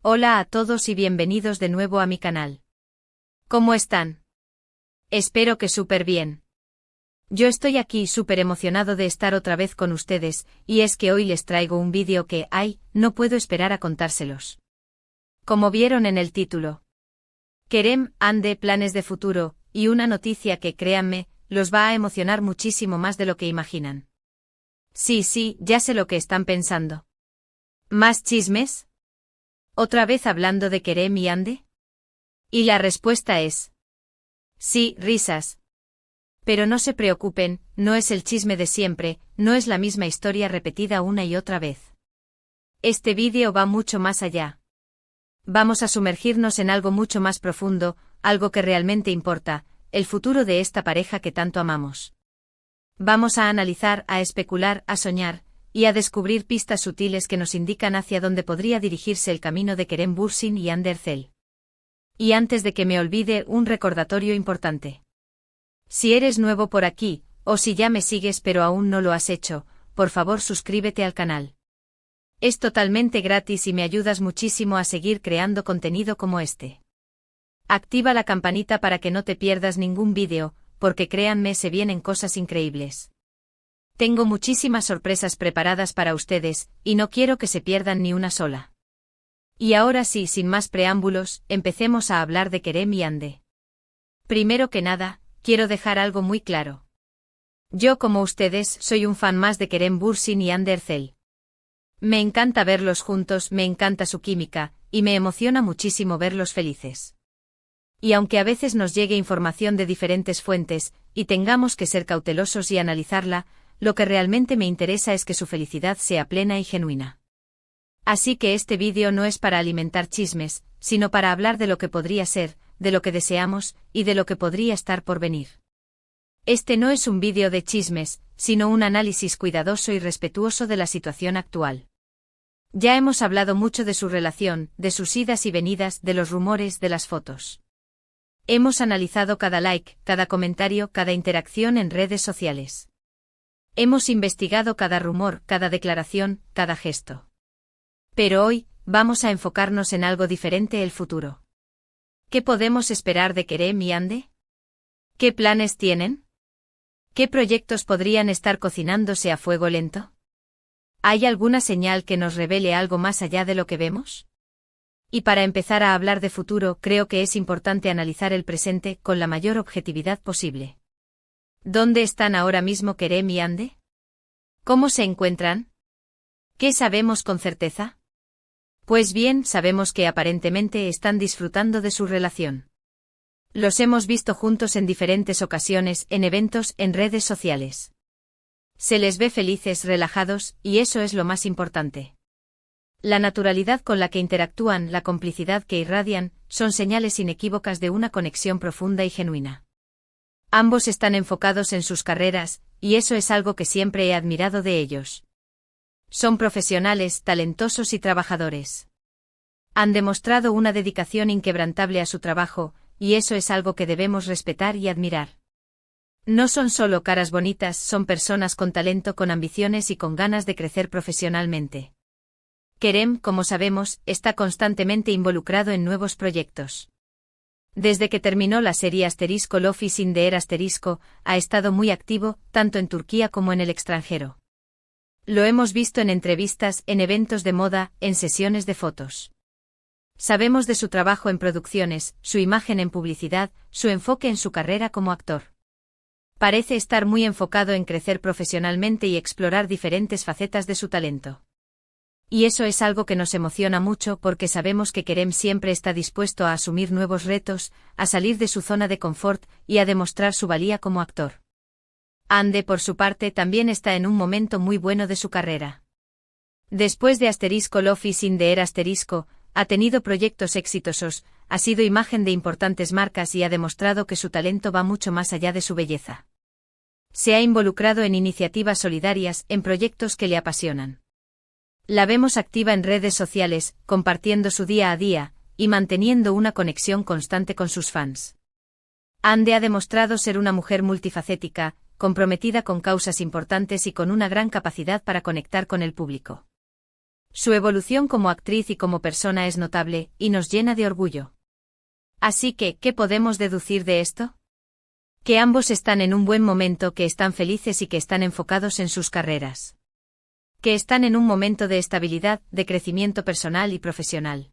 Hola a todos y bienvenidos de nuevo a mi canal. ¿Cómo están? Espero que súper bien. Yo estoy aquí súper emocionado de estar otra vez con ustedes, y es que hoy les traigo un vídeo que, no puedo esperar a contárselos. Como vieron en el título. Kerem, Hande, planes de futuro, y una noticia que, créanme, los va a emocionar muchísimo más de lo que imaginan. Sí, ya sé lo que están pensando. ¿Más chismes? ¿Otra vez hablando de Kerem y Hande? Y la respuesta es: sí, risas. Pero no se preocupen, no es el chisme de siempre, no es la misma historia repetida una y otra vez. Este vídeo va mucho más allá. Vamos a sumergirnos en algo mucho más profundo, algo que realmente importa, el futuro de esta pareja que tanto amamos. Vamos a analizar, a especular, a soñar, y a descubrir pistas sutiles que nos indican hacia dónde podría dirigirse el camino de Kerem Bürsin y Hande Erçel. Y antes de que me olvide, un recordatorio importante. Si eres nuevo por aquí, o si ya me sigues pero aún no lo has hecho, por favor suscríbete al canal. Es totalmente gratis y me ayudas muchísimo a seguir creando contenido como este. Activa la campanita para que no te pierdas ningún vídeo, porque créanme, se vienen cosas increíbles. Tengo muchísimas sorpresas preparadas para ustedes, y no quiero que se pierdan ni una sola. Y ahora sí, sin más preámbulos, empecemos a hablar de Kerem y Hande. Primero que nada, quiero dejar algo muy claro. Yo, como ustedes, soy un fan más de Kerem Bürsin y Hande Erçel. Me encanta verlos juntos, me encanta su química, y me emociona muchísimo verlos felices. Y aunque a veces nos llegue información de diferentes fuentes, y tengamos que ser cautelosos y analizarla, lo que realmente me interesa es que su felicidad sea plena y genuina. Así que este vídeo no es para alimentar chismes, sino para hablar de lo que podría ser, de lo que deseamos, y de lo que podría estar por venir. Este no es un vídeo de chismes, sino un análisis cuidadoso y respetuoso de la situación actual. Ya hemos hablado mucho de su relación, de sus idas y venidas, de los rumores, de las fotos. Hemos analizado cada like, cada comentario, cada interacción en redes sociales. Hemos investigado cada rumor, cada declaración, cada gesto. Pero hoy, vamos a enfocarnos en algo diferente: el futuro. ¿Qué podemos esperar de Kerem y Hande? ¿Qué planes tienen? ¿Qué proyectos podrían estar cocinándose a fuego lento? ¿Hay alguna señal que nos revele algo más allá de lo que vemos? Y para empezar a hablar de futuro, creo que es importante analizar el presente con la mayor objetividad posible. ¿Dónde están ahora mismo Kerem y Hande? ¿Cómo se encuentran? ¿Qué sabemos con certeza? Pues bien, sabemos que aparentemente están disfrutando de su relación. Los hemos visto juntos en diferentes ocasiones, en eventos, en redes sociales. Se les ve felices, relajados, y eso es lo más importante. La naturalidad con la que interactúan, la complicidad que irradian, son señales inequívocas de una conexión profunda y genuina. Ambos están enfocados en sus carreras, y eso es algo que siempre he admirado de ellos. Son profesionales, talentosos y trabajadores. Han demostrado una dedicación inquebrantable a su trabajo, y eso es algo que debemos respetar y admirar. No son solo caras bonitas, son personas con talento, con ambiciones y con ganas de crecer profesionalmente. Kerem, como sabemos, está constantemente involucrado en nuevos proyectos. Desde que terminó la serie Love is in the Air ha estado muy activo, tanto en Turquía como en el extranjero. Lo hemos visto en entrevistas, en eventos de moda, en sesiones de fotos. Sabemos de su trabajo en producciones, su imagen en publicidad, su enfoque en su carrera como actor. Parece estar muy enfocado en crecer profesionalmente y explorar diferentes facetas de su talento. Y eso es algo que nos emociona mucho porque sabemos que Kerem siempre está dispuesto a asumir nuevos retos, a salir de su zona de confort y a demostrar su valía como actor. Hande, por su parte, también está en un momento muy bueno de su carrera. Después de Love is in the Air ha tenido proyectos exitosos, ha sido imagen de importantes marcas y ha demostrado que su talento va mucho más allá de su belleza. Se ha involucrado en iniciativas solidarias, en proyectos que le apasionan. La vemos activa en redes sociales, compartiendo su día a día, y manteniendo una conexión constante con sus fans. Hande ha demostrado ser una mujer multifacética, comprometida con causas importantes y con una gran capacidad para conectar con el público. Su evolución como actriz y como persona es notable, y nos llena de orgullo. Así que, ¿qué podemos deducir de esto? Que ambos están en un buen momento, que están felices y que están enfocados en sus carreras. Que están en un momento de estabilidad, de crecimiento personal y profesional.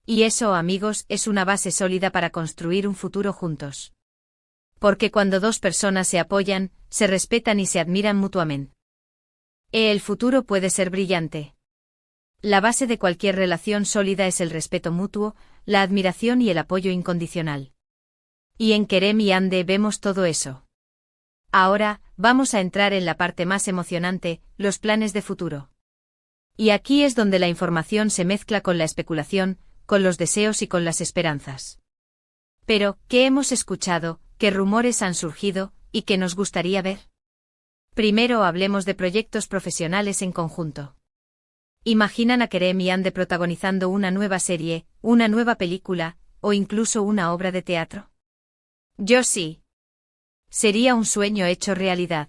Y eso, amigos, es una base sólida para construir un futuro juntos. Porque cuando dos personas se apoyan, se respetan y se admiran mutuamente, el futuro puede ser brillante. La base de cualquier relación sólida es el respeto mutuo, la admiración y el apoyo incondicional. Y en Kerem y Hande vemos todo eso. Ahora, vamos a entrar en la parte más emocionante, los planes de futuro. Y aquí es donde la información se mezcla con la especulación, con los deseos y con las esperanzas. Pero, ¿qué hemos escuchado, qué rumores han surgido, y qué nos gustaría ver? Primero hablemos de proyectos profesionales en conjunto. ¿Imaginan a Kerem y Hande protagonizando una nueva serie, una nueva película, o incluso una obra de teatro? Yo sí. Sería un sueño hecho realidad.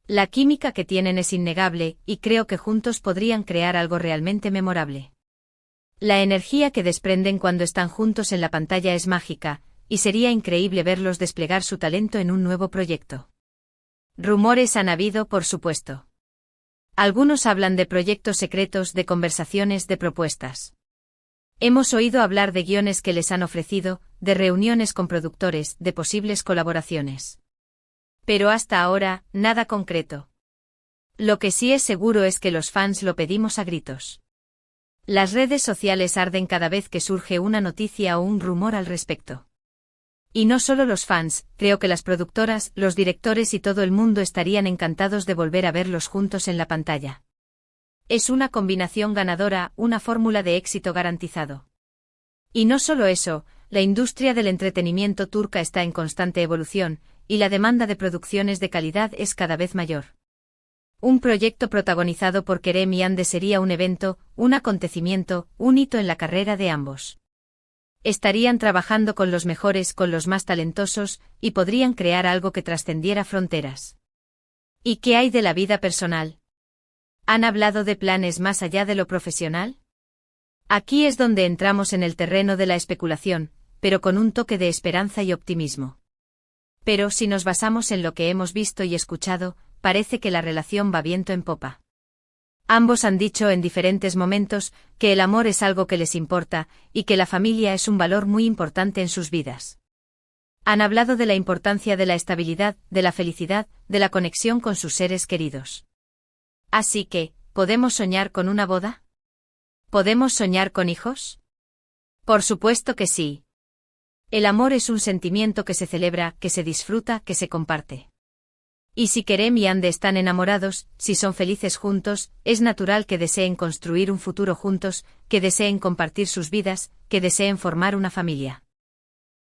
La química que tienen es innegable, y creo que juntos podrían crear algo realmente memorable. La energía que desprenden cuando están juntos en la pantalla es mágica, y sería increíble verlos desplegar su talento en un nuevo proyecto. Rumores han habido, por supuesto. Algunos hablan de proyectos secretos, de conversaciones, de propuestas. Hemos oído hablar de guiones que les han ofrecido, de reuniones con productores, de posibles colaboraciones. Pero hasta ahora, nada concreto. Lo que sí es seguro es que los fans lo pedimos a gritos. Las redes sociales arden cada vez que surge una noticia o un rumor al respecto. Y no solo los fans, creo que las productoras, los directores y todo el mundo estarían encantados de volver a verlos juntos en la pantalla. Es una combinación ganadora, una fórmula de éxito garantizado. Y no solo eso, la industria del entretenimiento turca está en constante evolución, y la demanda de producciones de calidad es cada vez mayor. Un proyecto protagonizado por Kerem y Hande sería un evento, un acontecimiento, un hito en la carrera de ambos. Estarían trabajando con los mejores, con los más talentosos, y podrían crear algo que trascendiera fronteras. ¿Y qué hay de la vida personal? ¿Han hablado de planes más allá de lo profesional? Aquí es donde entramos en el terreno de la especulación, pero con un toque de esperanza y optimismo. Pero si nos basamos en lo que hemos visto y escuchado, parece que la relación va viento en popa. Ambos han dicho en diferentes momentos que el amor es algo que les importa, y que la familia es un valor muy importante en sus vidas. Han hablado de la importancia de la estabilidad, de la felicidad, de la conexión con sus seres queridos. Así que, ¿podemos soñar con una boda? ¿Podemos soñar con hijos? Por supuesto que sí. El amor es un sentimiento que se celebra, que se disfruta, que se comparte. Y si Kerem y Hande están enamorados, si son felices juntos, es natural que deseen construir un futuro juntos, que deseen compartir sus vidas, que deseen formar una familia.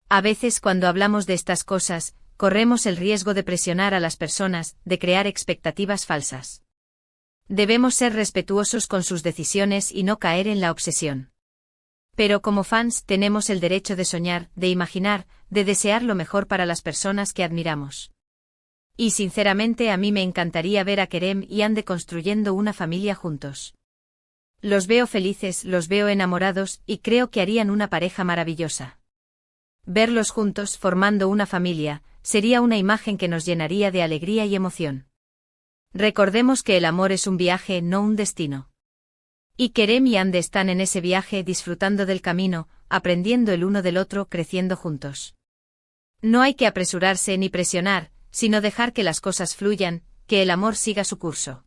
A veces cuando hablamos de estas cosas, corremos el riesgo de presionar a las personas, de crear expectativas falsas. Debemos ser respetuosos con sus decisiones y no caer en la obsesión. Pero como fans tenemos el derecho de soñar, de imaginar, de desear lo mejor para las personas que admiramos. Y sinceramente a mí me encantaría ver a Kerem y Hande construyendo una familia juntos. Los veo felices, los veo enamorados, y creo que harían una pareja maravillosa. Verlos juntos formando una familia, sería una imagen que nos llenaría de alegría y emoción. Recordemos que el amor es un viaje, no un destino. Y Kerem y Hande están en ese viaje disfrutando del camino, aprendiendo el uno del otro, creciendo juntos. No hay que apresurarse ni presionar, sino dejar que las cosas fluyan, que el amor siga su curso.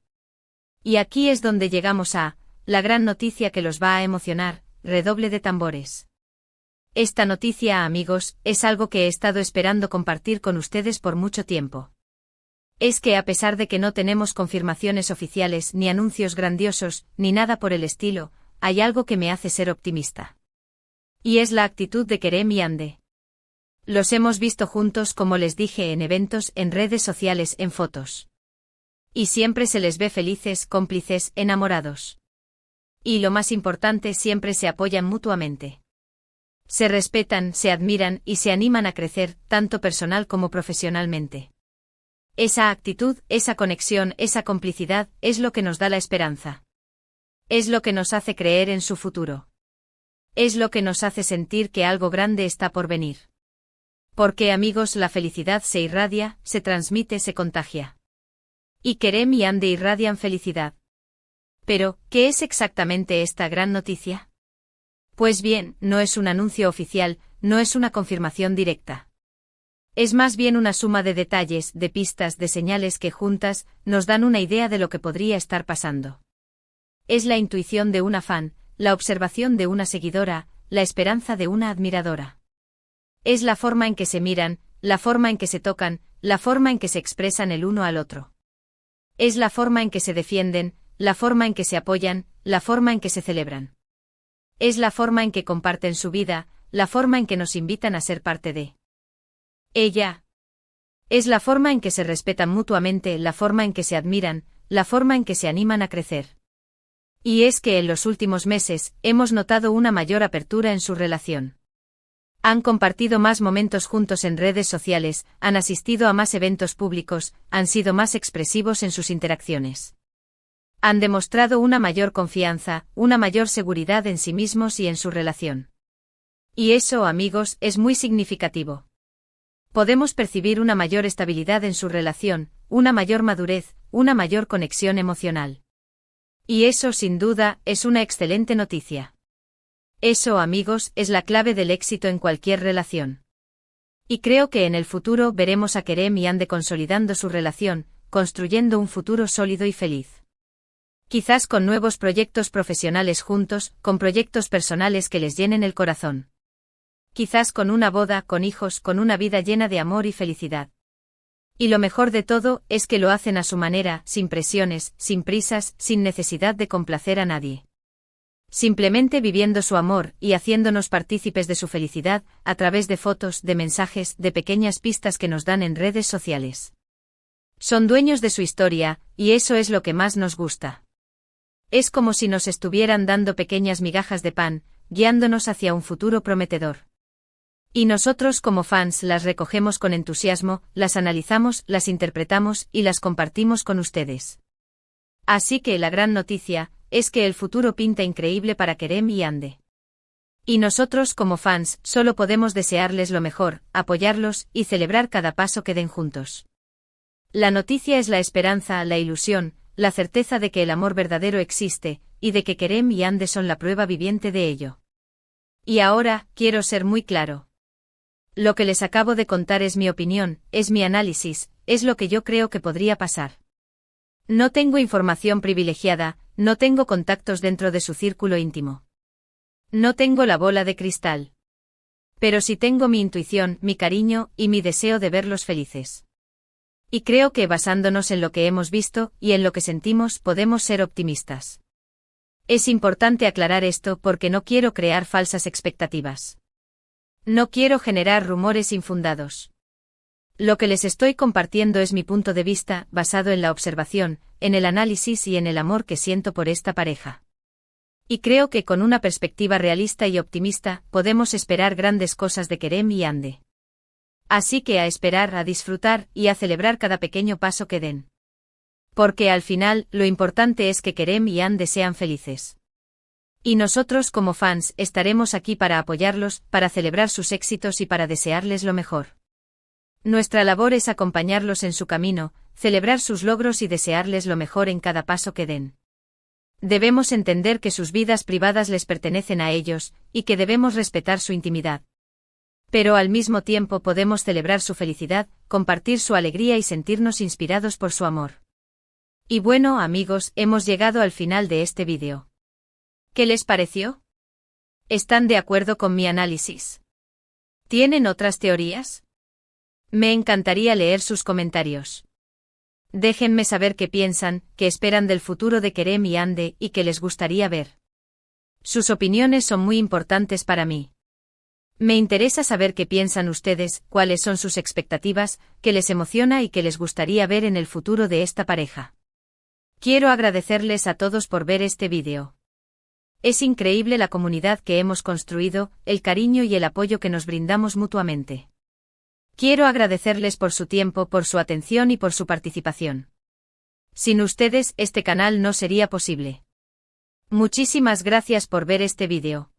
Y aquí es donde llegamos a la gran noticia que los va a emocionar, redoble de tambores. Esta noticia, amigos, es algo que he estado esperando compartir con ustedes por mucho tiempo. Es que a pesar de que no tenemos confirmaciones oficiales, ni anuncios grandiosos, ni nada por el estilo, hay algo que me hace ser optimista. Y es la actitud de Kerem y Hande. Los hemos visto juntos, como les dije, en eventos, en redes sociales, en fotos. Y siempre se les ve felices, cómplices, enamorados. Y lo más importante, siempre se apoyan mutuamente. Se respetan, se admiran y se animan a crecer, tanto personal como profesionalmente. Esa actitud, esa conexión, esa complicidad, es lo que nos da la esperanza. Es lo que nos hace creer en su futuro. Es lo que nos hace sentir que algo grande está por venir. Porque, amigos, la felicidad se irradia, se transmite, se contagia. Y Kerem y Ande irradian felicidad. Pero, ¿qué es exactamente esta gran noticia? Pues bien, no es un anuncio oficial, no es una confirmación directa. Es más bien una suma de detalles, de pistas, de señales que juntas nos dan una idea de lo que podría estar pasando. Es la intuición de una fan, la observación de una seguidora, la esperanza de una admiradora. Es la forma en que se miran, la forma en que se tocan, la forma en que se expresan el uno al otro. Es la forma en que se defienden, la forma en que se apoyan, la forma en que se celebran. Es la forma en que comparten su vida, la forma en que nos invitan a ser parte de ella. Es la forma en que se respetan mutuamente, la forma en que se admiran, la forma en que se animan a crecer. Y es que en los últimos meses hemos notado una mayor apertura en su relación. Han compartido más momentos juntos en redes sociales, han asistido a más eventos públicos, han sido más expresivos en sus interacciones. Han demostrado una mayor confianza, una mayor seguridad en sí mismos y en su relación. Y eso, amigos, es muy significativo. Podemos percibir una mayor estabilidad en su relación, una mayor madurez, una mayor conexión emocional. Y eso, sin duda, es una excelente noticia. Eso, amigos, es la clave del éxito en cualquier relación. Y creo que en el futuro veremos a Kerem y Ande consolidando su relación, construyendo un futuro sólido y feliz. Quizás con nuevos proyectos profesionales juntos, con proyectos personales que les llenen el corazón. Quizás con una boda, con hijos, con una vida llena de amor y felicidad. Y lo mejor de todo es que lo hacen a su manera, sin presiones, sin prisas, sin necesidad de complacer a nadie. Simplemente viviendo su amor y haciéndonos partícipes de su felicidad, a través de fotos, de mensajes, de pequeñas pistas que nos dan en redes sociales. Son dueños de su historia, y eso es lo que más nos gusta. Es como si nos estuvieran dando pequeñas migajas de pan, guiándonos hacia un futuro prometedor. Y nosotros como fans las recogemos con entusiasmo, las analizamos, las interpretamos y las compartimos con ustedes. Así que la gran noticia es que el futuro pinta increíble para Kerem y Ande. Y nosotros como fans solo podemos desearles lo mejor, apoyarlos y celebrar cada paso que den juntos. La noticia es la esperanza, la ilusión, la certeza de que el amor verdadero existe, y de que Kerem y Ande son la prueba viviente de ello. Y ahora, quiero ser muy claro. Lo que les acabo de contar es mi opinión, es mi análisis, es lo que yo creo que podría pasar. No tengo información privilegiada, no tengo contactos dentro de su círculo íntimo. No tengo la bola de cristal. Pero sí tengo mi intuición, mi cariño y mi deseo de verlos felices. Y creo que basándonos en lo que hemos visto y en lo que sentimos podemos ser optimistas. Es importante aclarar esto porque no quiero crear falsas expectativas. No quiero generar rumores infundados. Lo que les estoy compartiendo es mi punto de vista, basado en la observación, en el análisis y en el amor que siento por esta pareja. Y creo que con una perspectiva realista y optimista, podemos esperar grandes cosas de Kerem y Ande. Así que a esperar, a disfrutar y a celebrar cada pequeño paso que den. Porque al final, lo importante es que Kerem y Ande sean felices. Y nosotros como fans estaremos aquí para apoyarlos, para celebrar sus éxitos y para desearles lo mejor. Nuestra labor es acompañarlos en su camino, celebrar sus logros y desearles lo mejor en cada paso que den. Debemos entender que sus vidas privadas les pertenecen a ellos, y que debemos respetar su intimidad. Pero al mismo tiempo podemos celebrar su felicidad, compartir su alegría y sentirnos inspirados por su amor. Y bueno, amigos, hemos llegado al final de este vídeo. ¿Qué les pareció? ¿Están de acuerdo con mi análisis? ¿Tienen otras teorías? Me encantaría leer sus comentarios. Déjenme saber qué piensan, qué esperan del futuro de Kerem y Ande y qué les gustaría ver. Sus opiniones son muy importantes para mí. Me interesa saber qué piensan ustedes, cuáles son sus expectativas, qué les emociona y qué les gustaría ver en el futuro de esta pareja. Quiero agradecerles a todos por ver este vídeo. Es increíble la comunidad que hemos construido, el cariño y el apoyo que nos brindamos mutuamente. Quiero agradecerles por su tiempo, por su atención y por su participación. Sin ustedes, este canal no sería posible. Muchísimas gracias por ver este vídeo.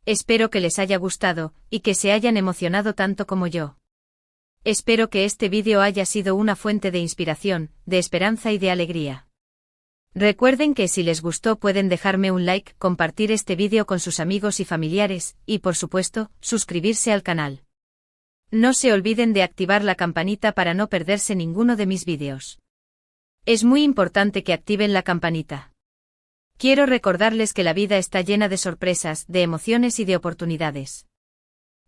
Espero que les haya gustado, y que se hayan emocionado tanto como yo. Espero que este vídeo haya sido una fuente de inspiración, de esperanza y de alegría. Recuerden que si les gustó pueden dejarme un like, compartir este vídeo con sus amigos y familiares, y por supuesto, suscribirse al canal. No se olviden de activar la campanita para no perderse ninguno de mis vídeos. Es muy importante que activen la campanita. Quiero recordarles que la vida está llena de sorpresas, de emociones y de oportunidades.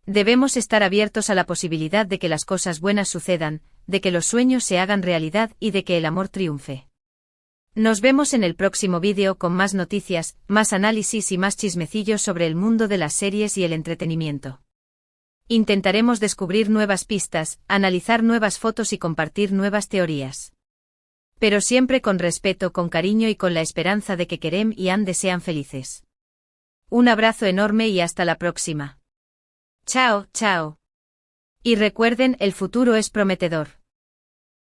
Debemos estar abiertos a la posibilidad de que las cosas buenas sucedan, de que los sueños se hagan realidad y de que el amor triunfe. Nos vemos en el próximo vídeo con más noticias, más análisis y más chismecillos sobre el mundo de las series y el entretenimiento. Intentaremos descubrir nuevas pistas, analizar nuevas fotos y compartir nuevas teorías. Pero siempre con respeto, con cariño y con la esperanza de que Kerem y Anne sean felices. Un abrazo enorme y hasta la próxima. Chao, chao. Y recuerden, el futuro es prometedor.